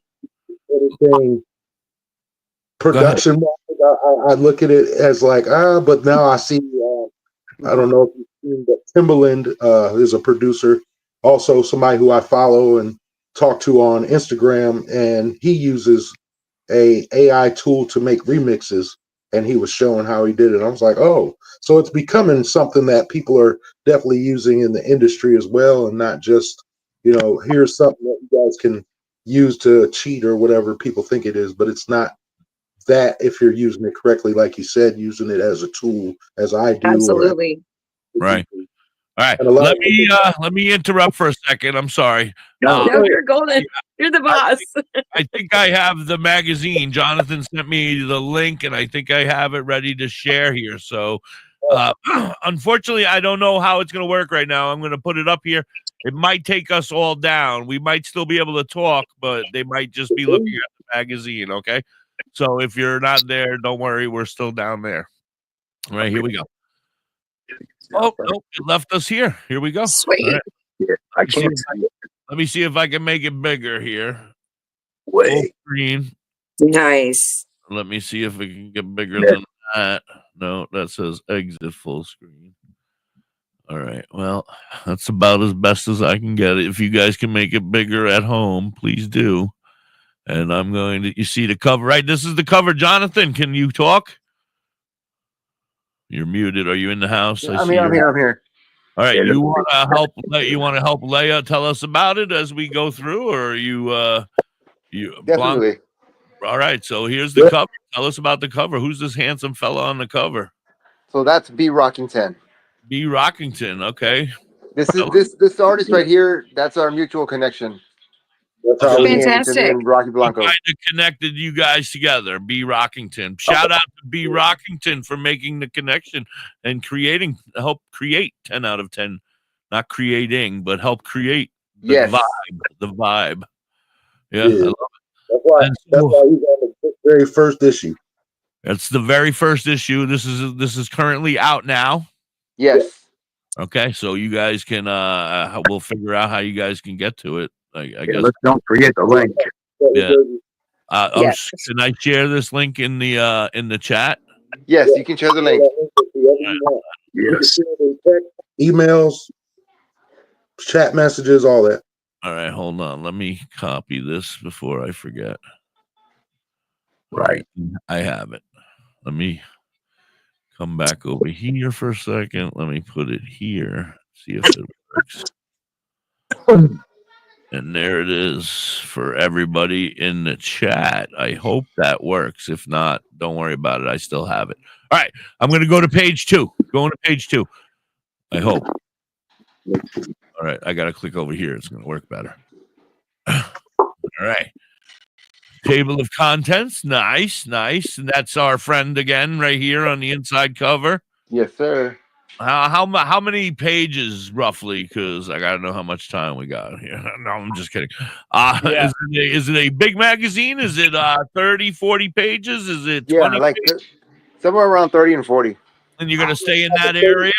anything production. I look at it as like, but now I see, I don't know if you've seen, but Timbaland is a producer, also somebody who I follow and talk to on Instagram, and he uses a AI tool to make remixes, and he was showing how he did it. I was like, oh, so it's becoming something that people are definitely using in the industry as well, and not just, here's something that you guys can use to cheat or whatever people think it is, but it's not that if you're using it correctly, like you said, using it as a tool, as I do. Absolutely. Right. All right. Let me interrupt for a second. I'm sorry. No, you're golden. You're the boss. I think I have the magazine. Jonathon sent me the link, and I think I have it ready to share here. So, unfortunately, I don't know how it's going to work right now. I'm going to put it up here. It might take us all down. We might still be able to talk, but they might just be looking at the magazine. Okay. So if you're not there, don't worry. We're still down there. All right, here we go. Oh, nope, it left us here. Here we go. Sweet. Right. Yeah, I can't see it. Let me see if I can make it bigger here. Wait. Full screen. Nice. Let me see if it can get bigger than that. No, that says exit full screen. All right. Well, that's about as best as I can get it. If you guys can make it bigger at home, please do. And I'm going to, you see the cover, right? This is the cover. Jonathon, can you talk? You're muted. Are you in the house? Yeah, I'm here. All right. You want to help? You want to help Leia tell us about it as we go through, or are you Definitely. Blanco? All right. So here's the cover. Tell us about the cover. Who's this handsome fella on the cover? So that's B. Rockington. B. Rockington. Okay. This is this artist right here. That's our mutual connection. That's how Fantastic. And Rocky Blanco. Kind of connected you guys together. B. Rockington. Shout out to B. Rockington for making the connection and help create 10 out of 10 not creating, but help create the Yes. vibe. The vibe. Yeah, Yeah. I love it. That's why he's on the very first issue. It's the very first issue. This is currently out now. Yes. Okay, so you guys can we'll figure out how you guys can get to it. I guess. Let's don't forget the link. Yeah. Yes. Can I share this link in the chat? Yes, you can share the link. Yes. Emails, chat messages, all that. All right, hold on. Let me copy this before I forget. Right. I have it. Let me come back over here for a second. Let me put it here. See if it works. And there it is for everybody in the chat. I hope that works. If not, don't worry about it. I still have it. All right. I'm going to go to page 2. Going to page 2. I hope. All right. I got to click over here. It's going to work better. All right. Table of contents. Nice. And that's our friend again right here on the inside cover. Yes, sir. How many pages roughly? Because I gotta know how much time we got here. No, I'm just kidding. Yeah. Is it a big magazine? Is it 30, 40 pages? Is it 20? Like somewhere around 30 and 40. And you're gonna stay in that area?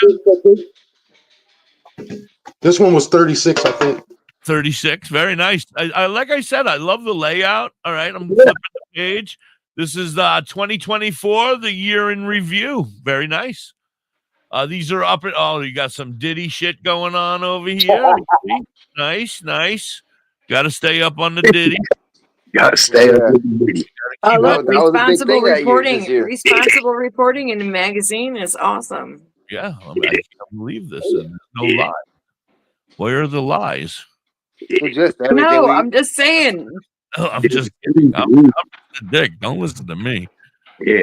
This one was 36, I think. 36. Very nice. I like I said, I love the layout. All right, I'm flipping the page. This is 2024, the year in review. Very nice. These are up at you got some Diddy shit going on over here. Nice. Got to stay up on the Diddy. Got to stay up with the Diddy. Look, responsible reporting. Responsible reporting in a magazine is awesome. Yeah, I can't believe this. There's no lie. Where are the lies? No, I'm just saying. I'm just kidding. I'm a dick. Don't listen to me. Yeah.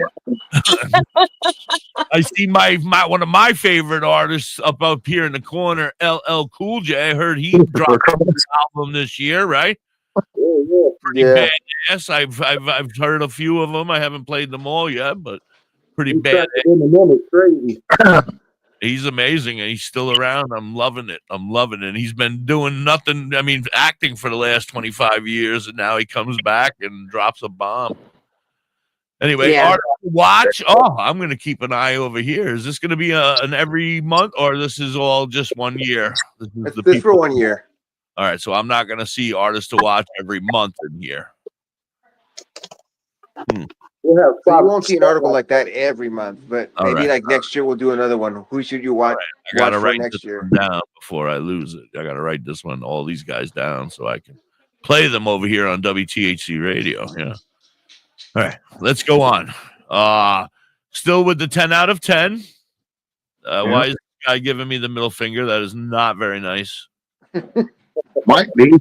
I see my one of my favorite artists up here in the corner, LL Cool J. I heard he dropped an album this year, right? Pretty badass. I've heard a few of them. I haven't played them all yet, but pretty badass. Crazy. He's amazing, and he's still around. I'm loving it. He's been doing nothing. I mean, acting for the last 25 years, and now he comes back and drops a bomb. Anyway, art to watch. Oh, I'm going to keep an eye over here. Is this going to be an every month, or this is all just 1 year? This for 1 year. All right, so I'm not going to see artists to watch every month in here. We'll have so you won't see an article like that every month, but maybe like next year we'll do another one. Who should you watch? I got to write next this year one down before I lose it. I got to write this one, all these guys down, so I can play them over here on WTHC radio. Yeah. All right, let's go on. Still with the 10 out of 10. Why is this guy giving me the middle finger? That is not very nice. Might be.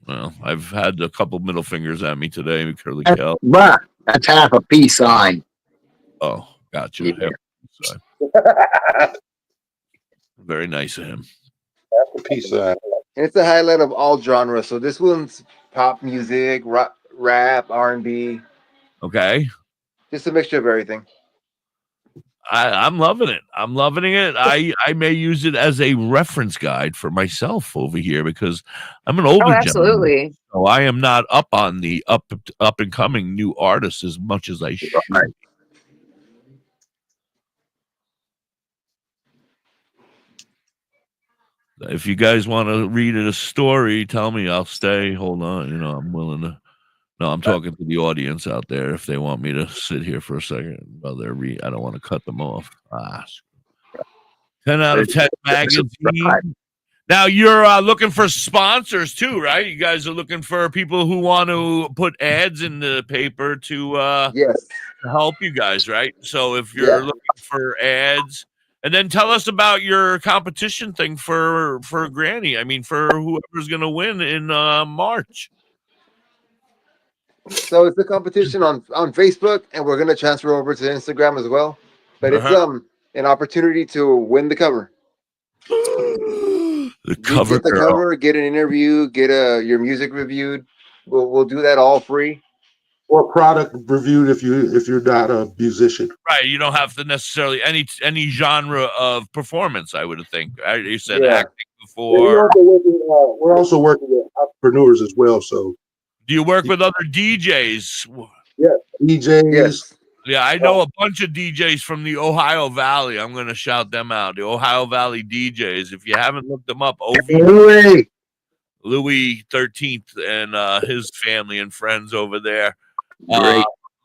Well, I've had a couple middle fingers at me today. Curly Cal. Right. That's half a peace sign. Oh, gotcha. Yeah. Very nice of him. Half a peace sign. And it's a highlight of all genres. So this one's pop music, rap, R&B. Okay. Just a mixture of everything. I'm loving it. I may use it as a reference guide for myself over here because I'm an older absolutely. gentleman, so I am not up on the up and coming new artists as much as I should. Right. If you guys want to read a story, tell me. I'll stay. Hold on. I'm willing to. No, I'm talking to the audience out there. If they want me to sit here for a second while they're I don't want to cut them off. 10 out of 10 magazine. Now you're looking for sponsors too, right? You guys are looking for people who want to put ads in the paper to help you guys, right? So if you're looking for ads, and then tell us about your competition thing for Granny. I mean, for whoever's going to win in March. So it's a competition on Facebook, and we're gonna transfer over to Instagram as well. But it's an opportunity to win the cover. The cover, get the cover, get an interview, get your music reviewed. We'll do that all free. or product reviewed if you're not a musician. Right. You don't have to necessarily any genre of performance. I would think. You said Yeah. acting before. We're also working with entrepreneurs as well. So, do you work with other DJs? Yeah, DJs. Yes. Yeah, I know a bunch of DJs from the Ohio Valley. I'm going to shout them out. The Ohio Valley DJs. If you haven't looked them up, Louis 13th and his family and friends over there.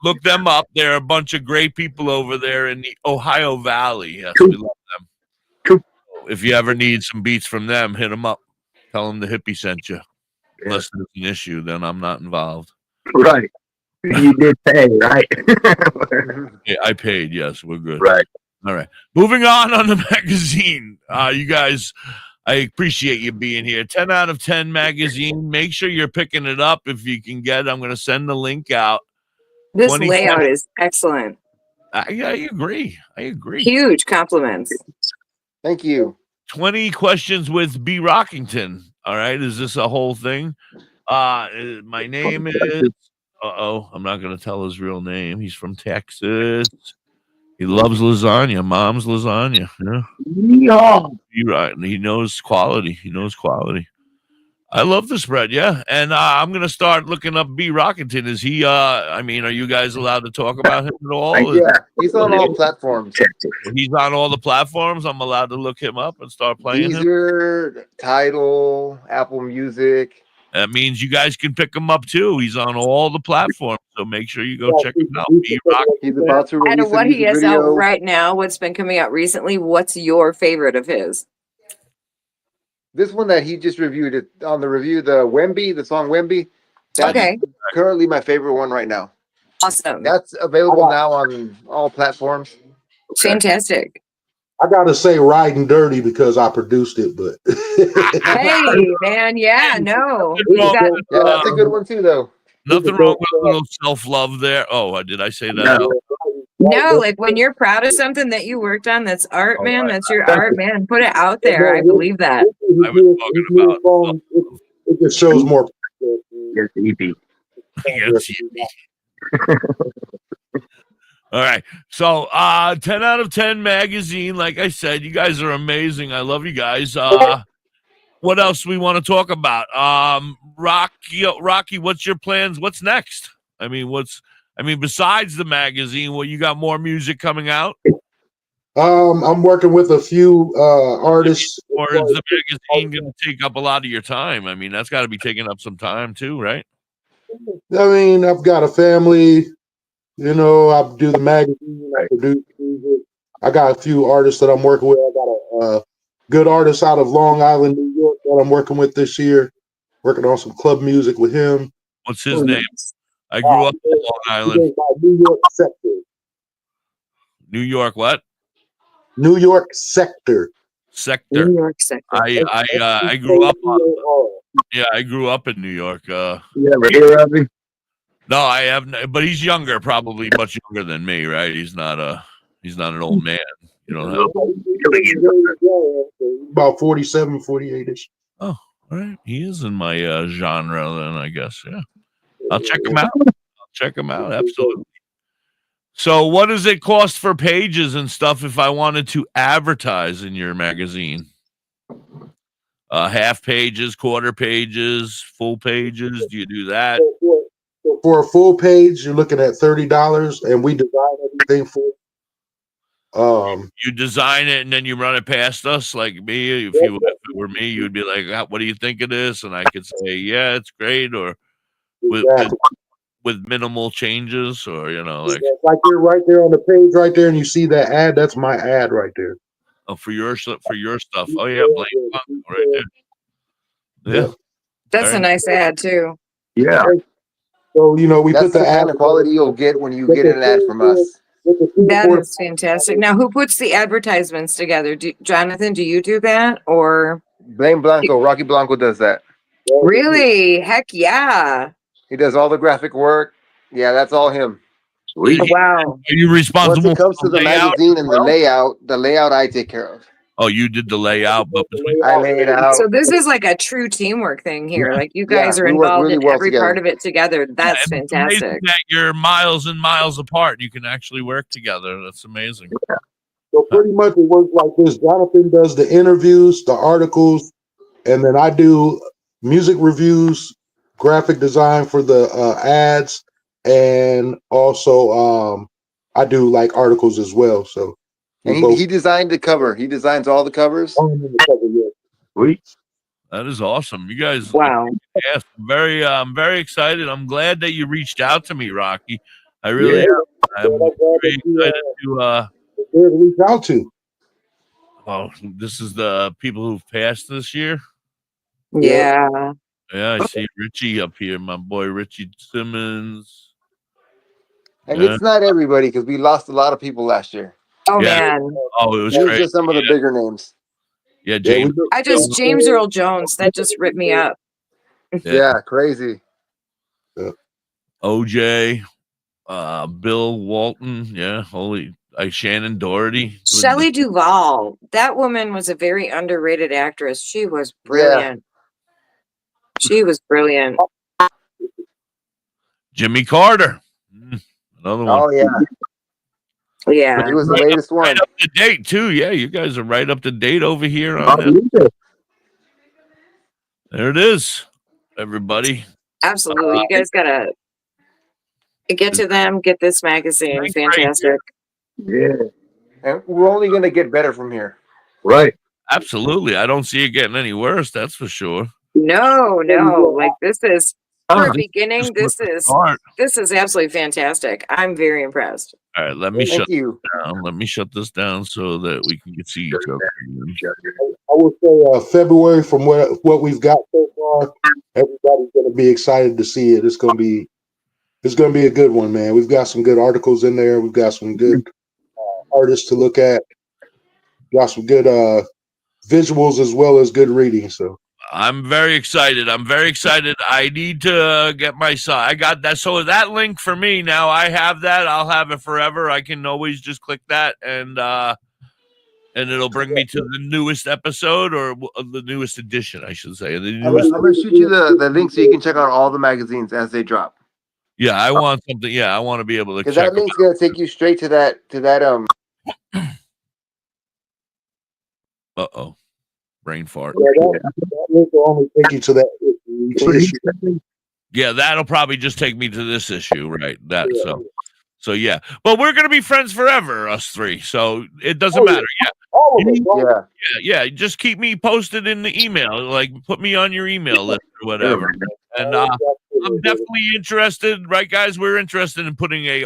Look them up. There are a bunch of great people over there in the Ohio Valley. Yes, we love them. If you ever need some beats from them, hit them up. Tell them the hippie sent you. Unless there's an issue, then I'm not involved. Right. You did pay, right? Yeah, I paid. Yes, we're good. Right. All right. Moving on the magazine. You guys, I appreciate you being here. 10 out of 10 magazine. Make sure you're picking it up if you can get it. I'm going to send the link out. This layout is excellent. I agree. Huge compliments. Thank you. 20 questions with B. Rockington. All right. Is this a whole thing? My name is... I'm not going to tell his real name. He's from Texas. He loves lasagna. Mom's lasagna. Yeah. Right. He knows quality. I love the spread. Yeah. And I'm going to start looking up B. Rockington. Is he, are you guys allowed to talk about him at all? Yeah. He's on all platforms. He's on all the platforms. I'm allowed to look him up and start playing him. Tidal, Apple Music. That means you guys can pick him up too. He's on all the platforms, so make sure you go check him out. He's about to release what he is out right now, what's been coming out recently, what's your favorite of his? This one that he just reviewed on the review, the song Wemby. That's currently my favorite one right now. Awesome. That's available now on all platforms. Fantastic. I gotta say Riding Dirty because I produced it, but hey man, yeah, no. That's a good one too though. Nothing wrong with a little self-love there. Oh, did I say that? No, like when you're proud of something that you worked on, that's art, man. That's your art, man. Put it out there. I believe that. I was talking about it just shows more. Yes, EP. All right. So 10 out of 10 magazine. Like I said, you guys are amazing. I love you guys. What else we want to talk about? Rocky, what's your plans? What's next? Besides the magazine, you got more music coming out? I'm working with a few artists. Or is the magazine going to take up a lot of your time? That's got to be taking up some time too, right? I've got a family. I do the magazine, I produce music. I got a few artists that I'm working with. I got a good artist out of Long Island, New York that I'm working with this year. Working on some club music with him. What's his name? I grew up in Long Island. New York Sector. New York what? New York Sector. New York Sector. I grew up I grew up in New York. You ever hear of him? No, I haven't. But he's younger, probably much younger than me, right? He's not an old man. You don't know. About 47, 48-ish. Oh, all right. He is in my genre then, I guess. Yeah. I'll check him out. Absolutely. So what does it cost for pages and stuff if I wanted to advertise in your magazine? Half pages, quarter pages, full pages. Do you do that? For a full page, you're looking at $30, and we design everything for it. You design it and then you run it past us, like me. If it were me, you'd be like, "What do you think of this?" And I could say, "Yeah, it's great," or with minimal changes, or like you're right there on the page, right there, and you see that ad. That's my ad right there. Oh, for your stuff. Oh yeah, Blanco right there. Yeah, that's a nice ad too. Yeah. So we that's put the ad quality you'll get when you get an ad from us. That is fantastic. Now, who puts the advertisements together? Jonathon, do you do that, or blame Blanco? Rocky Blanco does that. Really? Heck yeah! He does all the graphic work. Yeah, that's all him. Sweet. Wow. Are you responsible? Once it comes to the magazine and the layout I take care of. Oh, you did the layout, but I laid it out. So this is like a true teamwork thing here. Like you guys are we work involved really in well every together. part of it together. That's and it's amazing fantastic. that you're miles and miles apart. You can actually work together. That's amazing. So pretty much it works like this. Jonathon does the interviews, the articles, and then I do music reviews, graphic design for the ads, and also I do like articles as well. So And he designed the cover. He designs all the covers. Sweet. That is awesome. You guys, Wow. yes, I'm very excited. I'm glad that you reached out to me, Rocky. I really am. I'm very excited to reach out to. Oh, this is the people who've passed this year. Yeah. Yeah, I see Richie up here, my boy Richie Simmons. And it's not everybody because we lost a lot of people last year. Oh man. Oh, it was It was crazy. just some of the bigger names. Yeah, James. James Earl Jones, that just ripped me up. Yeah, crazy. OJ, Bill Walton, yeah, Shannon Doherty. Shelley Duvall. That woman was a very underrated actress. She was brilliant. She was brilliant. Jimmy Carter. Another one. Oh yeah. Yeah. He was the latest one. Right up to date too. Yeah, you guys are right up to date over here on this. There it is, everybody. Absolutely. You guys gotta get to them, get this magazine. Fantastic. Yeah. And we're only gonna get better from here. Right. Absolutely. I don't see it getting any worse, that's for sure. No. Like this is for a beginning, this is absolutely fantastic. I'm very impressed. All right, let me Thank shut you. this down. Let me shut this down so that we can see each other. I would say February, from what we've got so far, everybody's going to be excited to see it. It's going to be a good one, man. We've got some good articles in there. We've got some good artists to look at. Got some good visuals as well as good reading. So I'm very excited. I need to get my son. I got that. So that link for me now, I have that. I'll have it forever. I can always just click that and it'll bring me to the newest episode or the newest edition, I should say. I'm gonna shoot you the link so you can check out all the magazines as they drop. Yeah, I want something. Yeah, I want to be able to Because check. that link's gonna take you straight to that brain fart. that link will only take you to that issue. Yeah, that'll probably just take me to this issue, right? So yeah. But we're gonna be friends forever, us three. So it doesn't matter. Yeah. Just keep me posted in the email. Like put me on your email list or whatever. And I'm definitely interested, right, guys? We're interested in putting an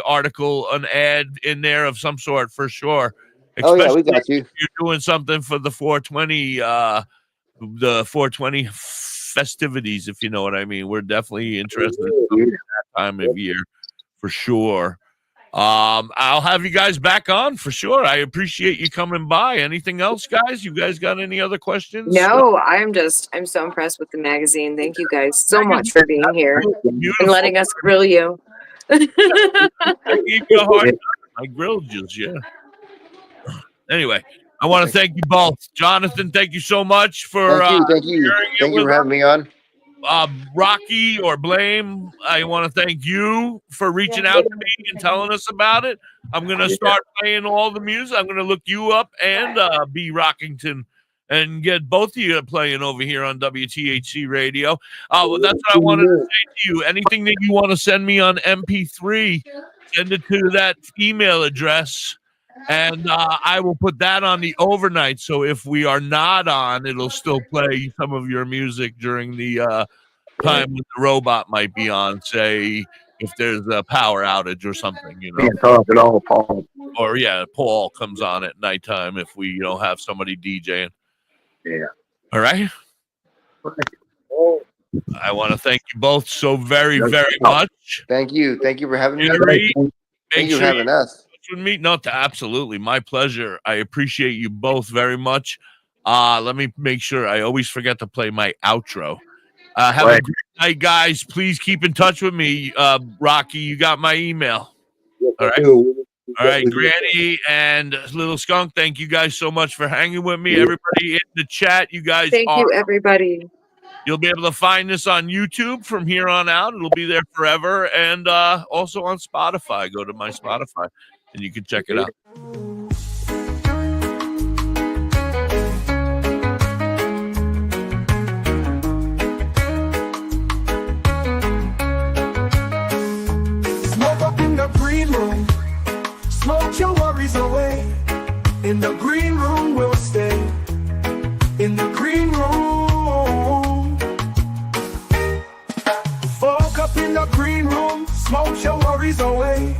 ad in there of some sort for sure. Especially we got you. If you're doing something for the 420 festivities, if you know what I mean. We're definitely interested in that time of year for sure. I'll have you guys back on for sure. I appreciate you coming by. Anything else, guys? You guys got any other questions? No, I'm so impressed with the magazine. Thank you guys so much for being here and letting us grill you. I gave you a hard time. I grilled you, yeah. Anyway, I want to thank you both. Jonathon, thank you so much for thank you for having me on. Rocky or Blame, I want to thank you for reaching out to me and telling us about it. I'm going to start playing all the music. I'm going to look you up and B. Rockington and get both of you playing over here on WTHC radio. Well, that's what I wanted to say to you. Anything that you want to send me on MP3, send it to that email address. And I will put that on the overnight. So if we are not on, it'll still play some of your music during the time when the robot might be on, say, if there's a power outage or something, you know. Can't talk at all, Paul. Or, Paul comes on at nighttime if we don't have somebody DJing. Yeah. All right? I want to thank you both so very, very much. Thank you. Thank you for having me. Thank you for having us. With me? No, absolutely. My pleasure. I appreciate you both very much. Let me make sure. I always forget to play my outro. Have a great night, guys. Please keep in touch with me. Rocky, you got my email. Yes, all right. All right, Granny and Little Skunk, thank you guys so much for hanging with me. Everybody in the chat, you guys Thank you, everybody. You'll be able to find this on YouTube from here on out. It'll be there forever. And also on Spotify. Go to my Spotify and you can check it out. Smoke up in the green room. Smoke your worries away. In the green room we'll stay. In the green room. Folk up in the green room. Smoke your worries away.